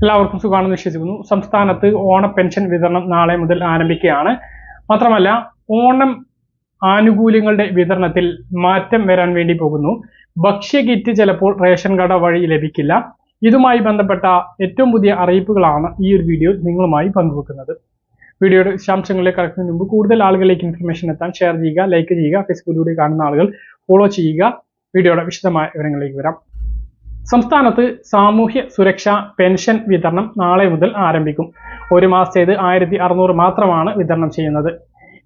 എല്ലാവർക്കും സുഖമാണെന്ന് വിശ്വസിക്കുന്നു. സംസ്ഥാനത്ത് ഓണ പെൻഷൻ വിതരണം നാളെ മുതൽ ആരംഭിക്കുകയാണ്. മാത്രമല്ല, ഓണം ആനുകൂല്യങ്ങളുടെ വിതരണത്തിൽ മാറ്റം വരാൻ വേണ്ടി പോകുന്നു. ഭക്ഷ്യ കിറ്റ് ചിലപ്പോൾ റേഷൻ കട വഴി ലഭിക്കില്ല. ഇതുമായി ബന്ധപ്പെട്ട ഏറ്റവും പുതിയ അറിയിപ്പുകളാണ് ഈ ഒരു വീഡിയോ നിങ്ങളുമായി പങ്കുവെക്കുന്നത്. വീഡിയോയുടെ വിശദാംശങ്ങളിലേക്ക് കടക്കുന്നതിന് മുമ്പ് കൂടുതൽ ആളുകളിലേക്ക് ഇൻഫർമേഷൻ എത്താൻ ഷെയർ ചെയ്യുക, ലൈക്ക് ചെയ്യുക, ഫേസ്ബുക്കിലൂടെ കാണുന്ന ആളുകൾ ഫോളോ ചെയ്യുക. വീഡിയോയുടെ വിശദമായ വിവരങ്ങളിലേക്ക് വരാം. സംസ്ഥാനത്ത് സാമൂഹ്യ സുരക്ഷാ പെൻഷൻ വിതരണം നാളെ മുതൽ ആരംഭിക്കും. ഒരു മാസത്തേത് 1600 മാത്രമാണ് വിതരണം ചെയ്യുന്നത്.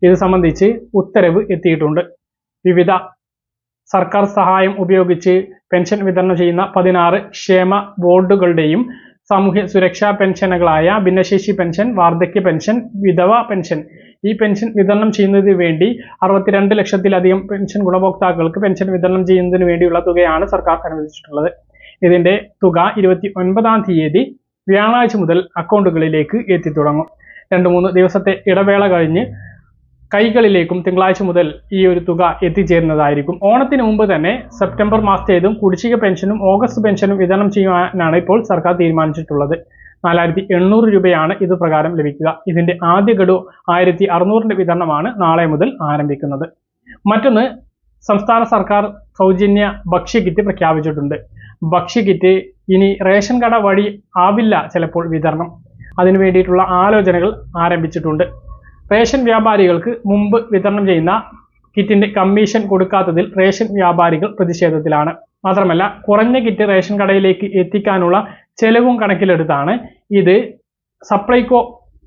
ഇത് സംബന്ധിച്ച് ഉത്തരവ് എത്തിയിട്ടുണ്ട്. വിവിധ സർക്കാർ സഹായം ഉപയോഗിച്ച് പെൻഷൻ വിതരണം ചെയ്യുന്ന 16 ക്ഷേമ ബോർഡുകളുടെയും സാമൂഹ്യ സുരക്ഷാ പെൻഷനുകളായ ഭിന്നശേഷി പെൻഷൻ, വാർദ്ധക്യ പെൻഷൻ, വിധവ പെൻഷൻ ഈ പെൻഷൻ വിതരണം ചെയ്യുന്നതിന് വേണ്ടി 62 ലക്ഷത്തിലധികം പെൻഷൻ ഗുണഭോക്താക്കൾക്ക് പെൻഷൻ വിതരണം ചെയ്യുന്നതിന് വേണ്ടിയുള്ള തുകയാണ് സർക്കാർ അനുവദിച്ചിട്ടുള്ളത്. ഇതിന്റെ തുക 29-ാം തീയതി വ്യാഴാഴ്ച മുതൽ അക്കൗണ്ടുകളിലേക്ക് എത്തിത്തുടങ്ങും. 2-3 ദിവസത്തെ ഇടവേള കഴിഞ്ഞ് കൈകളിലേക്കും തിങ്കളാഴ്ച മുതൽ ഈ ഒരു തുക എത്തിച്ചേരുന്നതായിരിക്കും. ഓണത്തിന് മുമ്പ് തന്നെ സെപ്റ്റംബർ മാസത്തേതും കുടിശ്ശിക പെൻഷനും ഓഗസ്റ്റ് പെൻഷനും വിതരണം ചെയ്യാനാണ് ഇപ്പോൾ സർക്കാർ തീരുമാനിച്ചിട്ടുള്ളത്. 4800 രൂപയാണ് ഇത് പ്രകാരം ലഭിക്കുക. ഇതിന്റെ ആദ്യ ഗഡു 1600 വിതരണമാണ് നാളെ മുതൽ ആരംഭിക്കുന്നത്. മറ്റൊന്ന്, സംസ്ഥാന സർക്കാർ സൗജന്യ ഭക്ഷ്യ കിറ്റ് പ്രഖ്യാപിച്ചിട്ടുണ്ട്. ഭക്ഷ്യ കിറ്റ് ഇനി റേഷൻ കട വഴി ആവില്ല ചിലപ്പോൾ വിതരണം. അതിനു വേണ്ടിയിട്ടുള്ള ആലോചനകൾ ആരംഭിച്ചിട്ടുണ്ട്. റേഷൻ വ്യാപാരികൾക്ക് മുമ്പ് വിതരണം ചെയ്യുന്ന കിറ്റിന്റെ കമ്മീഷൻ കൊടുക്കാത്തതിൽ റേഷൻ വ്യാപാരികൾ പ്രതിഷേധത്തിലാണ്. മാത്രമല്ല, കുറഞ്ഞ കിറ്റ് റേഷൻ കടയിലേക്ക് എത്തിക്കാനുള്ള ചെലവും കണക്കിലെടുത്താണ് ഇത് സപ്ലൈകോ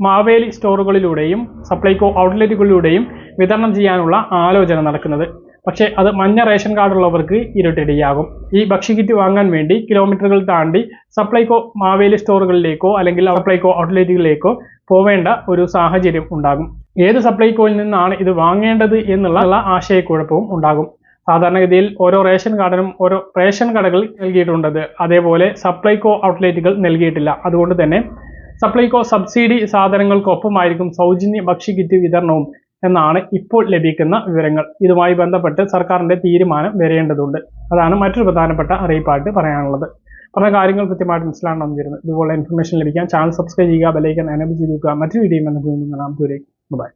മാവേലി സ്റ്റോറുകളിലൂടെയും സപ്ലൈകോ ഔട്ട്ലെറ്റുകളിലൂടെയും വിതരണം ചെയ്യാനുള്ള ആലോചന നടക്കുന്നത്. പക്ഷേ അത് മഞ്ഞ റേഷൻ കാർഡുള്ളവർക്ക് ഇരുട്ടടിയാകും. ഈ ഭക്ഷ്യക്കിറ്റ് വാങ്ങാൻ വേണ്ടി കിലോമീറ്ററുകൾ താണ്ടി സപ്ലൈകോ മാവേലി സ്റ്റോറുകളിലേക്കോ അല്ലെങ്കിൽ സപ്ലൈകോ ഔട്ട്ലെറ്റുകളിലേക്കോ പോവേണ്ട ഒരു സാഹചര്യം ഉണ്ടാകും. ഏത് സപ്ലൈകോയിൽ നിന്നാണ് ഇത് വാങ്ങേണ്ടത് എന്നുള്ള ആശയക്കുഴപ്പവും ഉണ്ടാകും. സാധാരണഗതിയിൽ ഓരോ റേഷൻ കാർഡിനും ഓരോ റേഷൻ കടകൾ നൽകിയിട്ടുണ്ടത്, അതേപോലെ സപ്ലൈകോ ഔട്ട്ലെറ്റുകൾ നൽകിയിട്ടില്ല. അതുകൊണ്ട് തന്നെ സപ്ലൈകോ സബ്സിഡി സാധനങ്ങൾക്കൊപ്പമായിരിക്കും സൗജന്യ ഭക്ഷ്യക്കിറ്റ് വിതരണവും എന്നാണ് ഇപ്പോൾ ലഭിക്കുന്ന വിവരങ്ങൾ. ഇതുമായി ബന്ധപ്പെട്ട് സർക്കാരിന്റെ തീരുമാനം വരേണ്ടതുണ്ട്. അതാണ് മറ്റൊരു പ്രധാനപ്പെട്ട അറിയിപ്പായിട്ട് പറയാനുള്ളത്. പറഞ്ഞ കാര്യങ്ങൾ കൃത്യമായിട്ട് മനസ്സിലാണെന്ന് വരുന്നത്. ഇതുപോലെ ഇൻഫർമേഷൻ ലഭിക്കാൻ ചാനൽ സബ്സ്ക്രൈബ് ചെയ്യുക, ബെൽ ഐക്കൺ എനേബിൾ ചെയ്ത് വെക്കുക. മറ്റൊരു വീഡിയോ ബൈ.